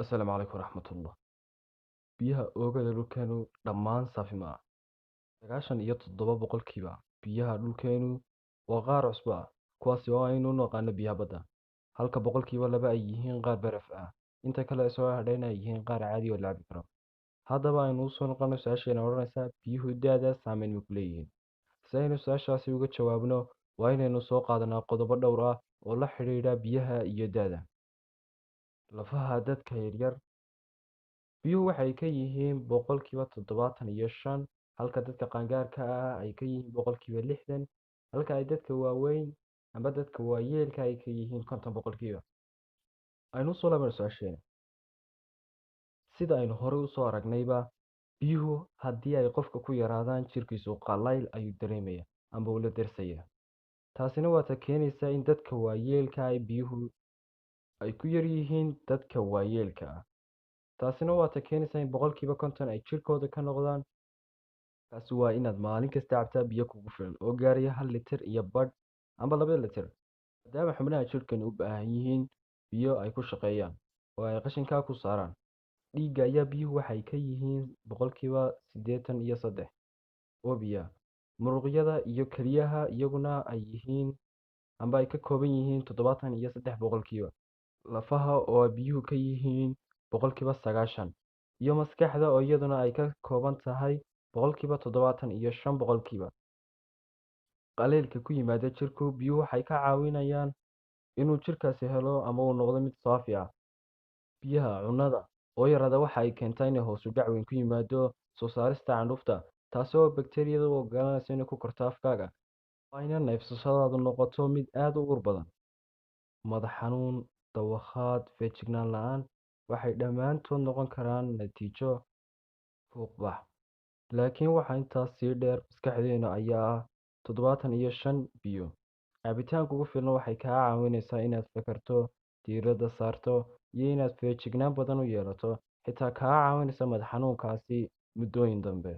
Assalaamu calaykum waraxmatullah. Biyaha oogada dhulkeenu dhammaan saafi ma aha. 97% biyaha dhulkeenu waa qaar cusba ah, kuwaasi oo aynu u naqaano biyaha badda. Halka 2% ay yihiin qaar baraf ah. Inta kale soo hadhayna ay yihiin qaar caadi oo la cabi karo. Haddaba aynu usoo noqono su-aasheena odhanaysa biyuhu da'da saameyn ma ku leeyihiin. Si aynu su-aashaasi uga jawaabno, waa inaynu soo qaadanaa qodobo dhowr ah oo la xidhiidha biyaha iyo da'da. Lafaha dadka yaryar biyuhu waxay ka yihiin 75%, halka dadka qaangaarka ah ay ka yihiin 60%, halka ay dadka waaweyn ama dadka waayeelka ay ka yihiin 50%. Aynu soo laabano su-aasheena. Sida aynu horey usoo aragnayba, biyuhu haddii ay qofka ku yaraadaan jirkiisu qallayl ayuu dareemaya amba ula darsaya. Taasina waa ta keenaysa in dadka waayeelka ah biyuhu ay ku yar yihiin dadka waayeelka ah. Taasina waa ta keenaysa in 50% ay jirkooda ka noqdaan. Taasi waa inaad maalin kasta cabtaa biyo kugu filan oo gaaraya 1 litir iyo badh amba 2 litir, maadaama xubnaha jirkani u baahan yihiin biyo ay ku shaqeeyaan oo ay qashinka ku saaraan. Dhiigga ayaa biyuhu waxay ka yihiin 83% oo biyaha. Muruqyada iyo kelyaha iyaguna ay yihiin amba ay ka kooban yihiin 73%. Lafaha oo biyuhu ka yihiin 90%, iyo maskaxda oo iyaduna ay ka kooban tahay 75%. Qaleylka ku yimaada jirku biyuhu waxay ka caawinayaan inuu jirkaasi helo ama uu noqdo mid saafi ah. Biyaha cunnada oo yaraada waxa ay keentaa inay hoos u dhac weyn ku yimaado soo saarista candhuufta, taasi oo bakteeriyada u oggolaanaysa inay ku korto afkaaga, waa ina neefsashadaadu noqoto mid aad u ur badan. Madax xanuun, dawakhaad, feejignaan la'aan waxay dhammaantood noqon karaan natiijo fuuq-bax. Laakiin waxaa intaas sii dheer, maskaxdeena ayaa ah 75% biyo. Cabitaanka ugu filan waxay kaa caawinaysaa inaad fakarto, diiradda saarto, iyo inaad feejignaan badan u yeelato, xitaa kaa caawinaysa madax xanuunkaasi muddooyin dambe.